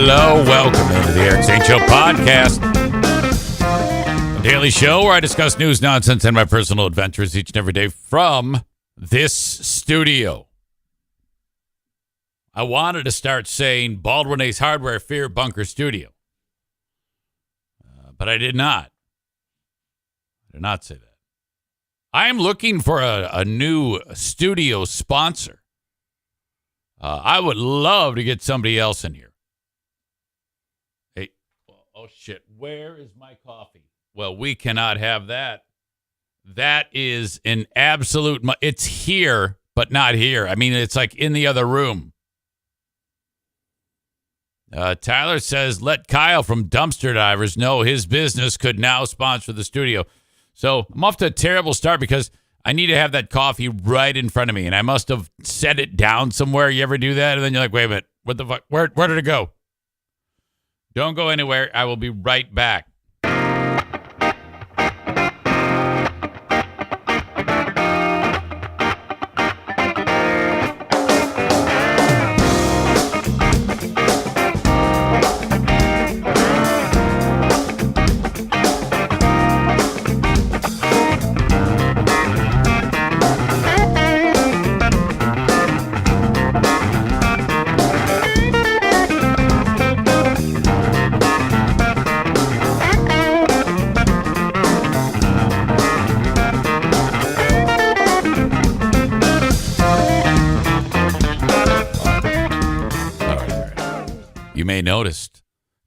Hello, welcome into the Eric St. Show podcast, a daily show where I discuss news, nonsense, and my personal adventures each and every day from this studio. I wanted to start saying Baldwin Ace Hardware Fear Bunker Studio, but I did not. I did not say that. I am looking for a new studio sponsor. I would love to get somebody else in here. Hey, oh shit, where is my coffee? Well, we cannot have that. That is an absolute, it's here, but not here. I mean, it's like in the other room. Tyler says, let Kyle from Dumpster Divers know his business could now sponsor the studio. So I'm off to a terrible start because I need to have that coffee right in front of me, and I must have set it down somewhere. You ever do that? And then you're like, wait a minute, what the fuck? Where did it go? Don't go anywhere. I will be right back.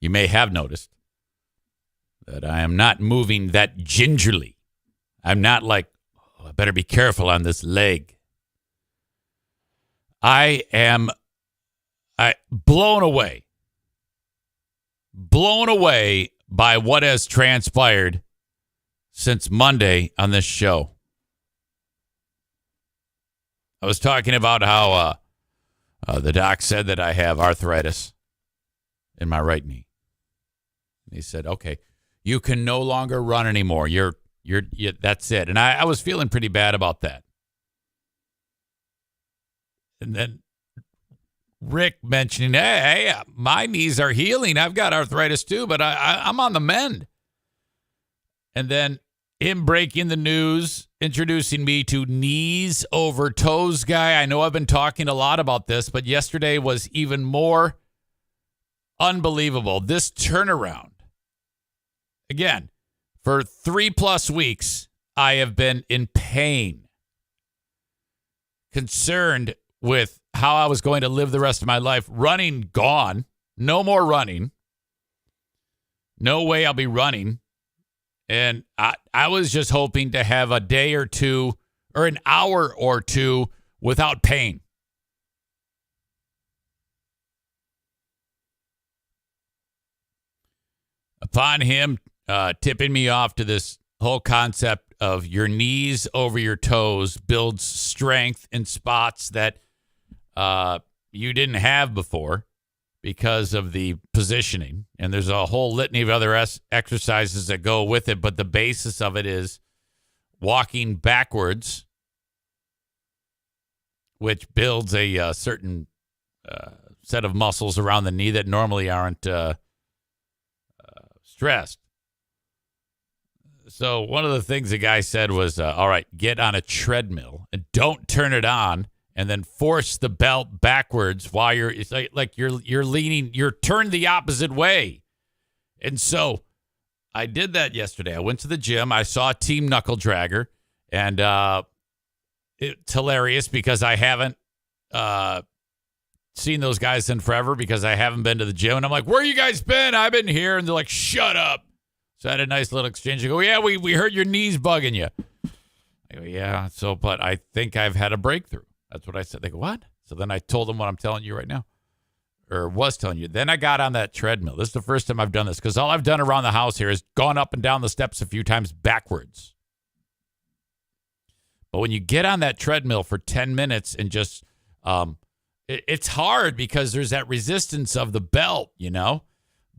You may have noticed that I am not moving that gingerly. I'm not like, I better be careful on this leg. I am blown away by what has transpired since Monday on this show. I was talking about how the doc said that I have arthritis in my right knee. He said, okay, you can no longer run anymore. You're that's it. And I was feeling pretty bad about that. And then Rick mentioning, hey, my knees are healing. I've got arthritis too, but I'm on the mend. And then him breaking the news, introducing me to knees over toes guy. I know I've been talking a lot about this, but yesterday was even more unbelievable. This turnaround. Again, for 3+ weeks, I have been in pain, concerned with how I was going to live the rest of my life. Running gone. No more running. No way I'll be running. And I was just hoping to have a day or two or an hour or two without pain. Upon him tipping me off to this whole concept of your knees over your toes builds strength in spots that you didn't have before because of the positioning. And there's a whole litany of other exercises that go with it, but the basis of it is walking backwards, which builds a certain set of muscles around the knee that normally aren't stressed. So one of the things the guy said was, all right, get on a treadmill and don't turn it on and then force the belt backwards while it's like you're leaning, you're turned the opposite way. And so I did that yesterday. I went to the gym. I saw Team Knuckle Dragger, and it's hilarious because I haven't seen those guys in forever because I haven't been to the gym. And I'm like, where you guys been? I've been here. And they're like, shut up. So I had a nice little exchange. I go, yeah, we heard your knees bugging you. I go, yeah. So, but I think I've had a breakthrough. That's what I said. They go, what? So then I told them what I'm telling you right now, or was telling you. Then I got on that treadmill. This is the first time I've done this because all I've done around the house here is gone up and down the steps a few times backwards. But when you get on that treadmill for 10 minutes and just, it's hard because there's that resistance of the belt, you know,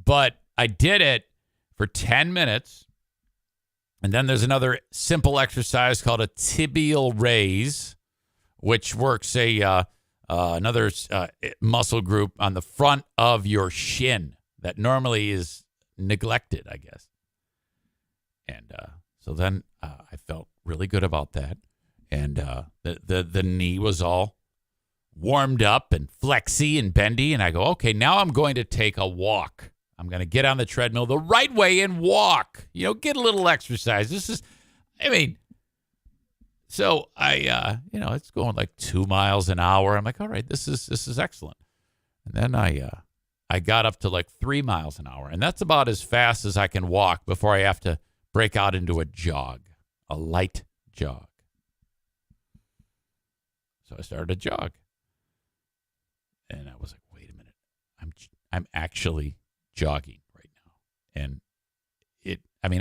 but I did it for 10 minutes. And then there's another simple exercise called a tibial raise, which works a another muscle group on the front of your shin that normally is neglected, I guess. And so then I felt really good about that. And the knee was all warmed up and flexy and bendy. And I go, okay, now I'm going to take a walk. I'm going to get on the treadmill the right way and walk. Get a little exercise. So I, it's going like 2 miles an hour. I'm like, all right, this is excellent. And then I got up to like 3 miles an hour. And that's about as fast as I can walk before I have to break out into a jog, a light jog. So I started a jog. And I was like, wait a minute. I'm actually jogging right now. And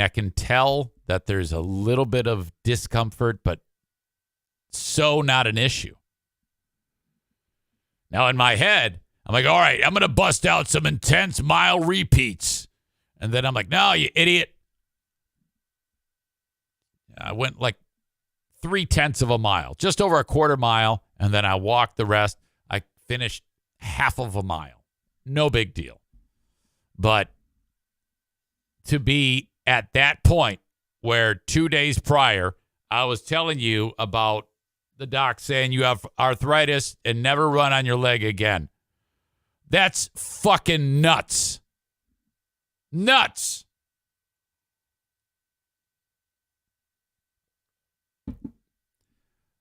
I can tell that there's a little bit of discomfort, but so not an issue. Now in my head, I'm like, all right, I'm going to bust out some intense mile repeats. And then I'm like, no, you idiot. I went like 0.3 of a mile, just over a quarter mile. And then I walked the rest. I finished half of a mile. No big deal. But to be at that point where 2 days prior, I was telling you about the doc saying you have arthritis and never run on your leg again. That's fucking nuts. Nuts.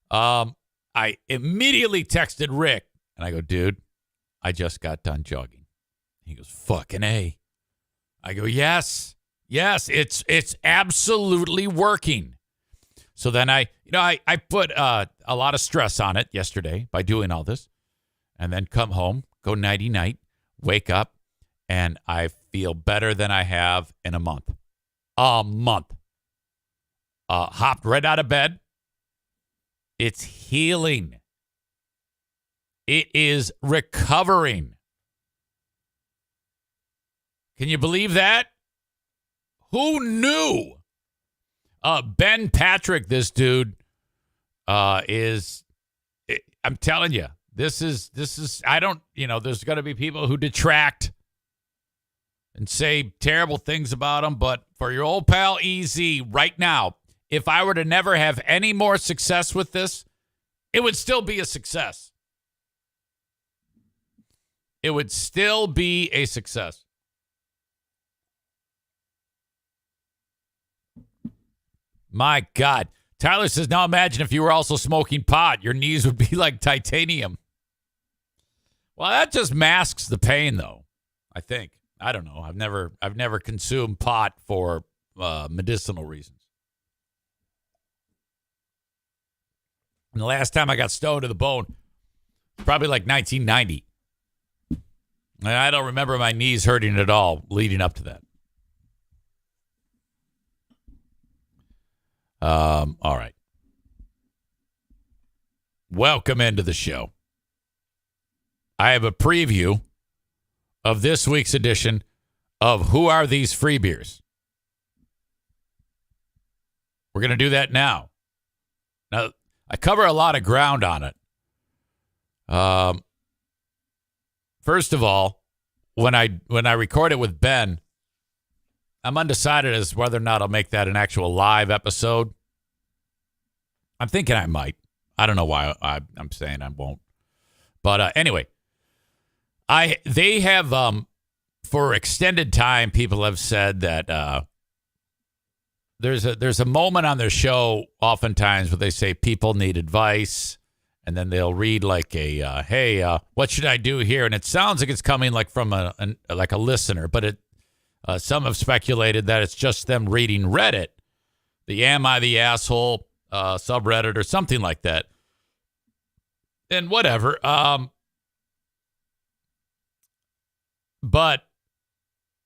I immediately texted Rick and I go, dude, I just got done jogging. He goes, fucking A. I go, yes, it's absolutely working. So then I put a lot of stress on it yesterday by doing all this, and then come home, go nighty-night, wake up, and I feel better than I have in a month. Hopped right out of bed. It's healing. It is recovering. Can you believe that? Who knew? Ben Patrick, this dude, is, I'm telling you, this is, there's going to be people who detract and say terrible things about him, but for your old pal EZ right now, if I were to never have any more success with this, it would still be a success. It would still be a success. My God. Tyler says, now imagine if you were also smoking pot. Your knees would be like titanium. Well, that just masks the pain, though, I think. I don't know. I've never consumed pot for medicinal reasons. And the last time I got stoned to the bone, probably like 1990. And I don't remember my knees hurting at all leading up to that. All right. Welcome into the show. I have a preview of this week's edition of Who Are These Free Beers? We're going to do that now. Now, I cover a lot of ground on it. First of all, when I record it with Ben, I'm undecided as whether or not I'll make that an actual live episode. I'm thinking I might. I don't know why I'm saying I won't. But anyway, they have for extended time, people have said that there's a moment on their show oftentimes where they say people need advice, and then they'll read like a hey, what should I do here? And it sounds like it's coming like from a listener, but it some have speculated that it's just them reading Reddit, the Am I the Asshole subreddit or something like that. And whatever. But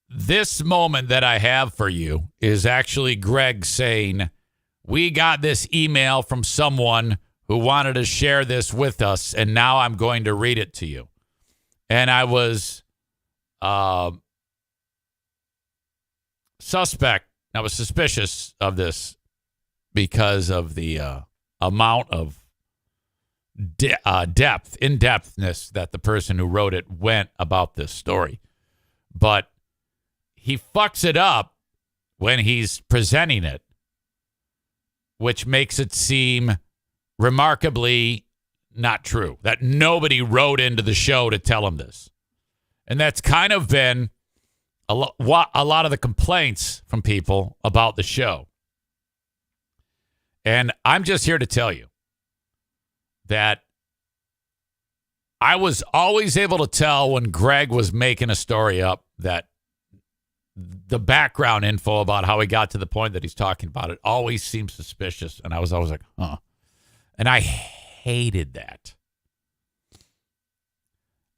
this moment that I have for you is actually Greg saying, we got this email from someone who wanted to share this with us, and now I'm going to read it to you. And I was suspicious of this because of the amount of in-depthness that the person who wrote it went about this story. But he fucks it up when he's presenting it, which makes it seem remarkably not true, that nobody wrote into the show to tell him this. And that's kind of been a lot of the complaints from people about the show. And I'm just here to tell you that I was always able to tell when Greg was making a story up that the background info about how he got to the point that he's talking about it always seemed suspicious. And I was always like, huh. And I hated that.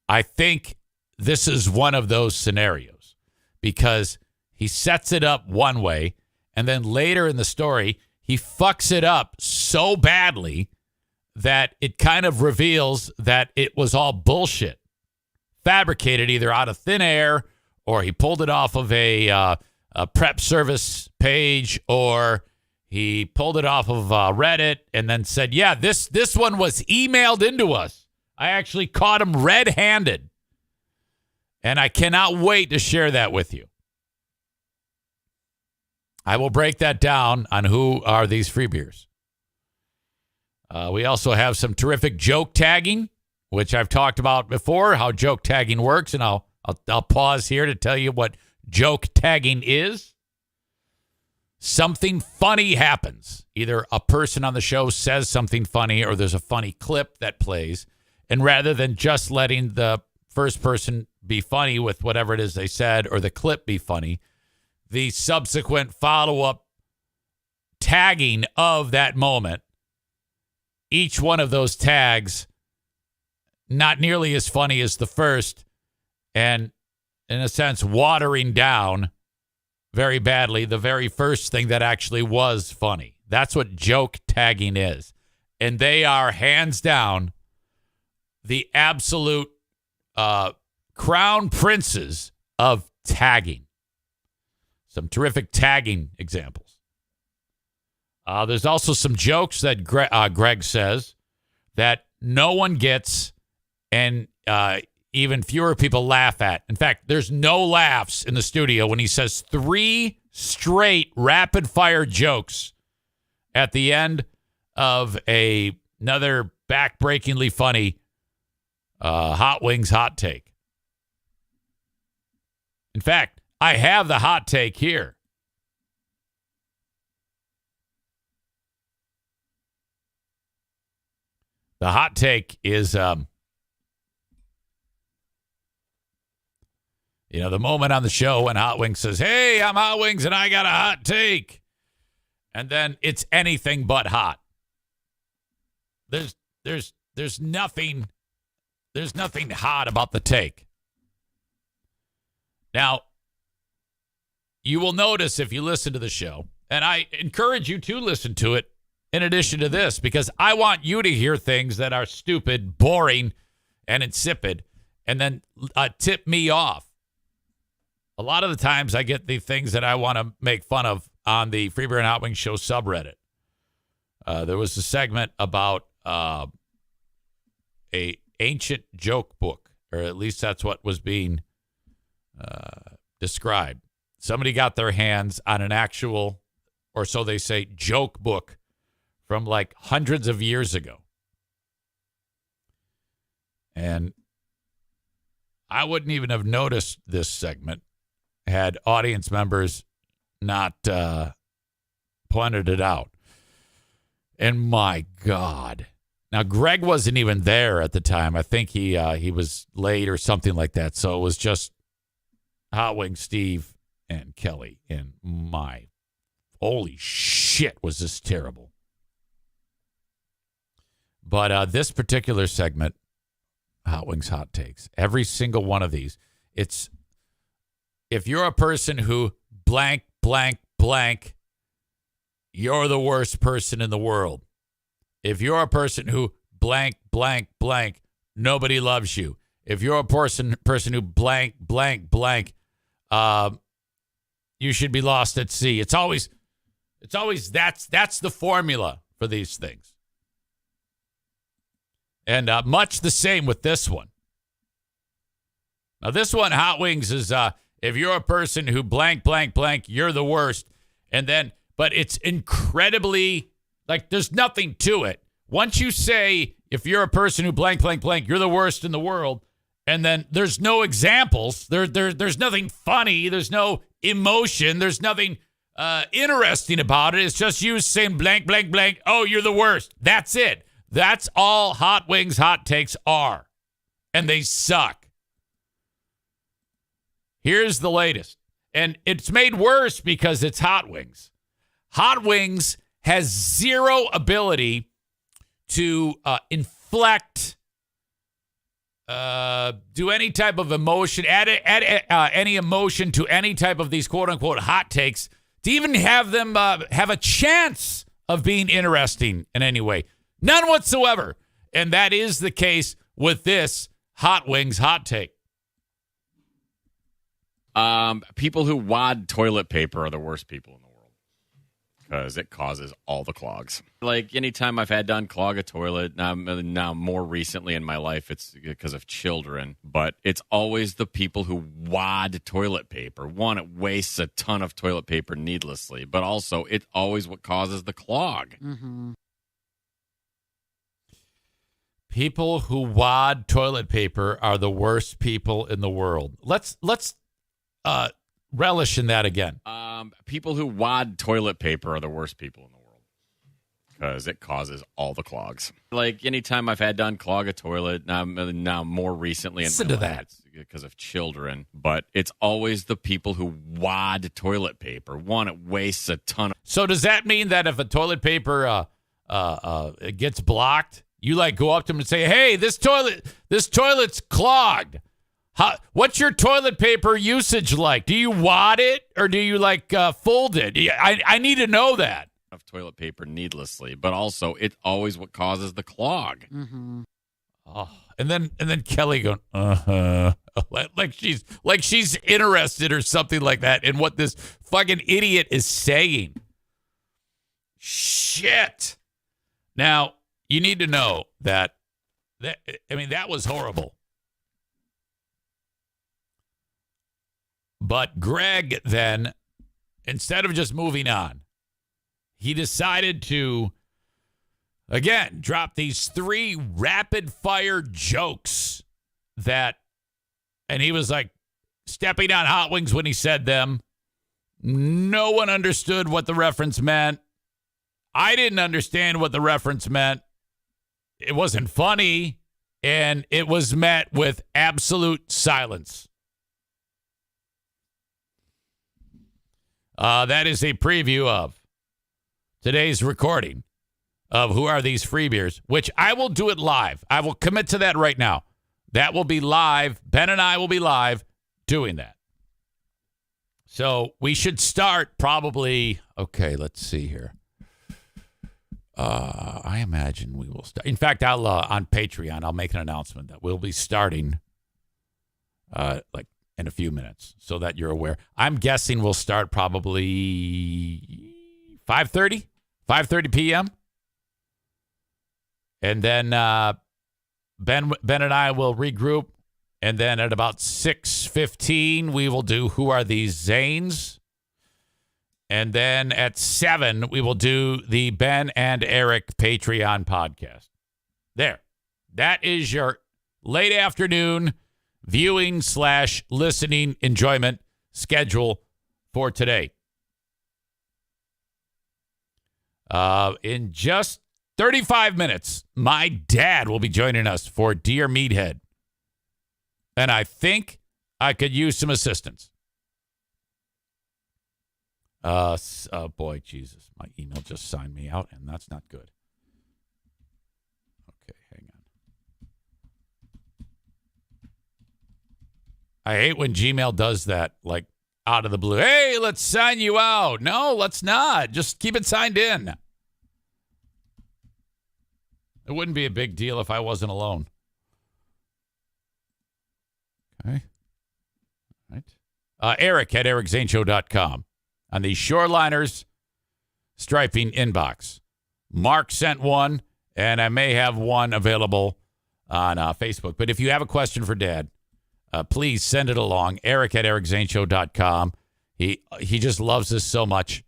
I think this is one of those scenarios because he sets it up one way and then later in the story, he fucks it up so badly that it kind of reveals that it was all bullshit, fabricated either out of thin air or he pulled it off of a prep service page or he pulled it off of Reddit and then said, yeah, this one was emailed into us. I actually caught him red-handed. And I cannot wait to share that with you. I will break that down on who are these free beers. We also have some terrific joke tagging, which I've talked about before, how joke tagging works. And I'll pause here to tell you what joke tagging is. Something funny happens. Either a person on the show says something funny or there's a funny clip that plays. And rather than just letting the first person be funny with whatever it is they said or the clip be funny, the subsequent follow-up tagging of that moment, each one of those tags not nearly as funny as the first and, in a sense, watering down very badly the very first thing that actually was funny. That's what joke tagging is. And they are, hands down, the absolute crown princes of tagging. Some terrific tagging examples. There's also some jokes that Greg says that no one gets and even fewer people laugh at. In fact, there's no laughs in the studio when he says 3 straight rapid-fire jokes at the end of another back-breakingly funny Hot Wings hot take. In fact, I have the hot take here. The hot take is, the moment on the show when Hot Wings says, hey, I'm Hot Wings and I got a hot take. And then it's anything but hot. There's nothing hot about the take. Now, you will notice if you listen to the show, and I encourage you to listen to it in addition to this, because I want you to hear things that are stupid, boring, and insipid, and then tip me off. A lot of the times I get the things that I want to make fun of on the Free Beer and Hot Wings Show subreddit. There was a segment about a ancient joke book, or at least that's what was being described. Somebody got their hands on an actual, or so they say, joke book from like hundreds of years ago. And I wouldn't even have noticed this segment had audience members not pointed it out. And my God. Now, Greg wasn't even there at the time. I think he was late or something like that. So it was just Hot Wing Steve and Kelly. And my, holy shit, was this terrible. But this particular segment, Hot Wings Hot Takes, every single one of these, it's, if you're a person who blank, blank, blank, you're the worst person in the world. If you're a person who blank, blank, blank, nobody loves you. If you're a person who blank, blank, blank, you should be lost at sea. It's always that's the formula for these things. And much the same with this one. Now, this one, Hot Wings, is if you're a person who blank, blank, blank, you're the worst. And then, but it's incredibly, like, there's nothing to it. Once you say, if you're a person who blank, blank, blank, you're the worst in the world, and then there's no examples, there's nothing funny, there's no emotion, there's nothing interesting about it. It's just you saying blank, blank, blank, oh, you're the worst. That's it. That's all Hot Wings hot takes are. And they suck. Here's the latest. And it's made worse because it's Hot Wings. Hot Wings has zero ability to inflect, do any type of emotion, add any emotion to any type of these quote-unquote hot takes to even have them have a chance of being interesting in any way. None whatsoever. And that is the case with this Hot Wings hot take. People who wad toilet paper are the worst people in the world because it causes all the clogs. Like anytime I've had to unclog a toilet, now more recently in my life, it's because of children, but it's always the people who wad toilet paper. One, it wastes a ton of toilet paper needlessly, but also it's always what causes the clog. Mm-hmm. People who wad toilet paper are the worst people in the world. Let's relish in that again. People who wad toilet paper are the worst people in the world because it causes all the clogs. Like anytime I've had to unclog a toilet, now more recently in Listen my to life, that. it's because of children, but it's always the people who wad toilet paper. One, it wastes a ton of. So does that mean that if a toilet paper it gets blocked, you like go up to them and say, "Hey, this toilet's clogged. What's your toilet paper usage like? Do you wad it or do you like fold it? I need to know that." Of toilet paper needlessly, but also it's always what causes the clog. Mm-hmm. Oh, and then Kelly going, like she's interested or something like that in what this fucking idiot is saying. Shit. Now, you need to know that was horrible. But Greg then, instead of just moving on, he decided to, again, drop these 3 rapid-fire jokes and he was like stepping on Hot Wings when he said them. No one understood what the reference meant. I didn't understand what the reference meant. It wasn't funny, and it was met with absolute silence. That is a preview of today's recording of Who Are These Free Beers, which I will do it live. I will commit to that right now. That will be live. Ben and I will be live doing that. So we should start probably, okay, let's see here. I imagine we will start. In fact, I'll on Patreon, I'll make an announcement that we'll be starting like in a few minutes so that you're aware. I'm guessing we'll start probably 5:30 p.m. And then Ben and I will regroup. And then at about 6:15, we will do Who Are These Zanes? And then at 7, we will do the Ben and Eric Patreon podcast. There. That is your late afternoon viewing/listening enjoyment schedule for today. In just 35 minutes, my dad will be joining us for Dear Meathead. And I think I could use some assistance. Oh, boy, Jesus. My email just signed me out, and that's not good. Okay, hang on. I hate when Gmail does that, like, out of the blue. Hey, let's sign you out. No, let's not. Just keep it signed in. It wouldn't be a big deal if I wasn't alone. Okay. All right. Eric at ericzaneshow.com. On the Shoreliners striping inbox. Mark sent one, and I may have one available on Facebook. But if you have a question for Dad, please send it along. Eric at ericzaneshow.com. He just loves this so much.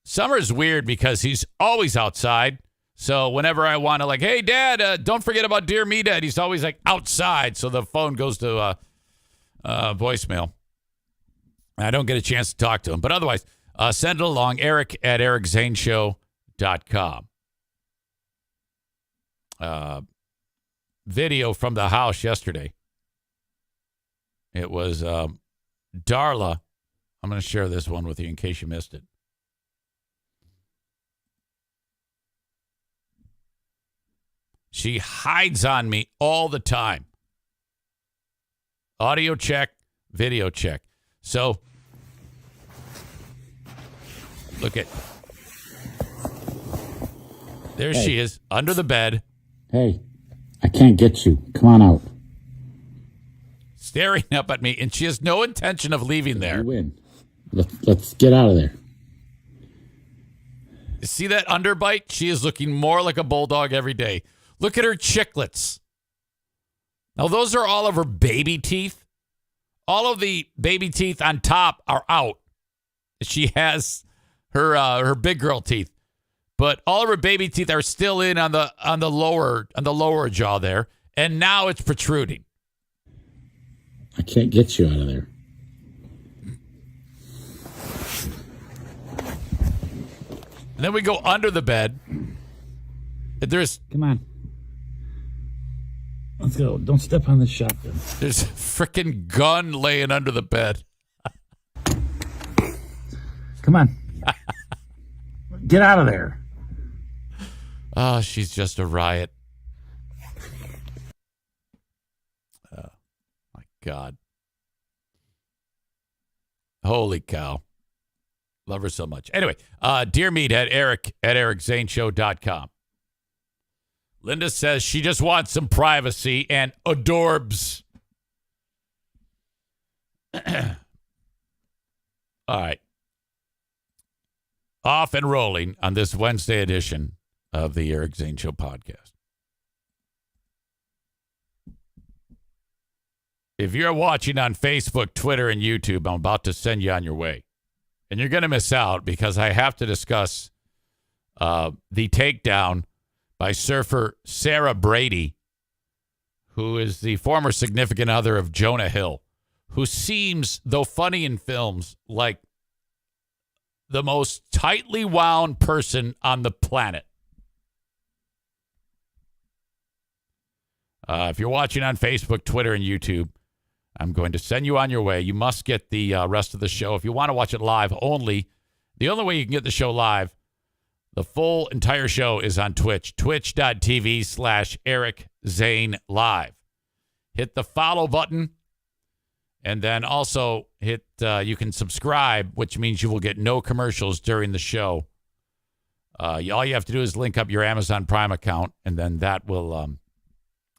Summer's weird because he's always outside. So whenever I want to, like, hey, Dad, don't forget about Dear Me, Dad, he's always like outside. So the phone goes to voicemail. I don't get a chance to talk to him. But otherwise, send it along. Eric at ericzaneshow.com. Video from the house yesterday. It was Darla. I'm going to share this one with you in case you missed it. She hides on me all the time. Audio check, video check. So, look at. There she is, under the bed. Hey, I can't get you. Come on out. Staring up at me, and she has no intention of leaving there. You win. Let's get out of there. See that underbite? She is looking more like a bulldog every day. Look at her chiclets. Now, those are all of her baby teeth. All of the baby teeth on top are out. She has her big girl teeth, but all of her baby teeth are still in on the lower jaw there, and now it's protruding. I can't get you out of there. And then we go under the bed. Come on. Let's go. Don't step on the shotgun. There's a freaking gun laying under the bed. Come on. Get out of there. Oh, she's just a riot. Oh, my God. Holy cow. Love her so much. Anyway, Dear Meat at ericzaneshow.com. Linda says she just wants some privacy and adorbs. All right. Off and rolling on this Wednesday edition of the Eric Zane Show podcast. If you're watching on Facebook, Twitter, and YouTube, I'm about to send you on your way. And you're going to miss out because I have to discuss the takedown by surfer Sarah Brady, who is the former significant other of Jonah Hill, who seems, though funny in films, like the most tightly wound person on the planet. If you're watching on Facebook, Twitter, and YouTube, I'm going to send you on your way. You must get the rest of the show. If you want to watch it live only, the only way you can get the show live, the full entire show is on Twitch, twitch.tv/Eric Zane Live. Hit the follow button, and then also hit, you can subscribe, which means you will get no commercials during the show. All you have to do is link up your Amazon Prime account, and then that will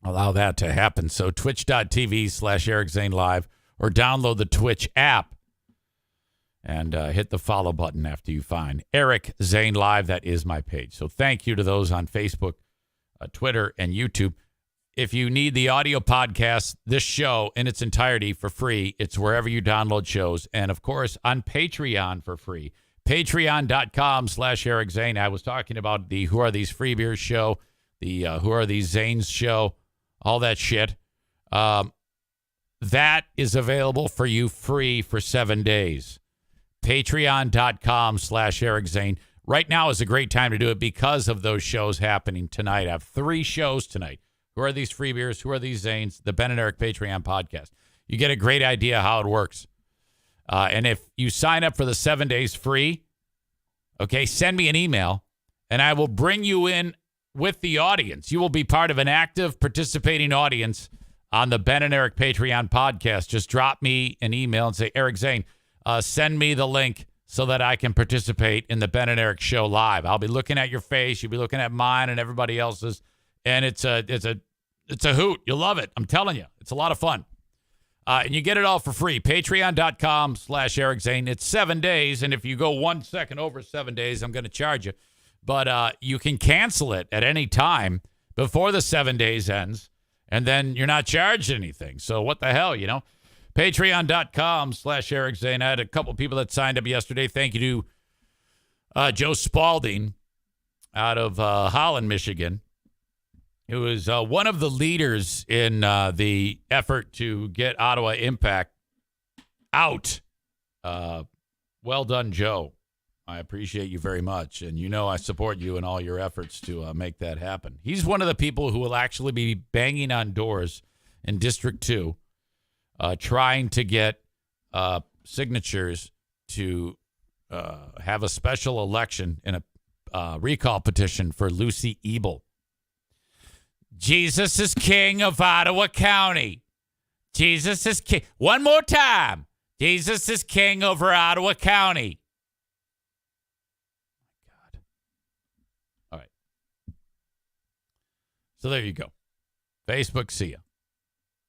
allow that to happen. So twitch.tv/Eric Zane Live, or download the Twitch app and hit the follow button after you find Eric Zane Live. That is my page. So thank you to those on Facebook, Twitter, and YouTube. If you need the audio podcast, this show in its entirety for free, it's wherever you download shows. And, of course, on Patreon for free. Patreon.com/Eric Zane. I was talking about the Who Are These Free Beers show, the Who Are These Zanes show, all that shit. That is available for you free for 7 days. Patreon.com/Eric Zane. Right now is a great time to do it because of those shows happening tonight. I have 3 shows tonight. Who Are These Free Beers? Who Are These Zanes? The Ben and Eric Patreon podcast. You get a great idea how it works. And if you sign up for the 7 days free, okay, send me an email, and I will bring you in with the audience. You will be part of an active participating audience on the Ben and Eric Patreon podcast. Just drop me an email and say, Eric Zane, send me the link so that I can participate in the Ben and Eric show live. I'll be looking at your face. You'll be looking at mine and everybody else's. And it's a hoot. You'll love it. I'm telling you. It's a lot of fun. And you get it all for free. Patreon.com/Eric Zane. It's 7 days. And if you go 1 second over 7 days, I'm going to charge you. But you can cancel it at any time before the 7 days ends, and then you're not charged anything. So what the hell, you know? Patreon.com/Eric Zane. I had a couple people that signed up yesterday. Thank you to Joe Spalding out of Holland, Michigan, who is one of the leaders in the effort to get Ottawa Impact out. Well done, Joe. I appreciate you very much. And you know I support you in all your efforts to make that happen. He's one of the people who will actually be banging on doors in District 2, trying to get signatures to have a special election in a recall petition for Lucy Ebel. Jesus is king of Ottawa County. Jesus is king. One more time. Jesus is king over Ottawa County. God. All right. So there you go. Facebook, see ya.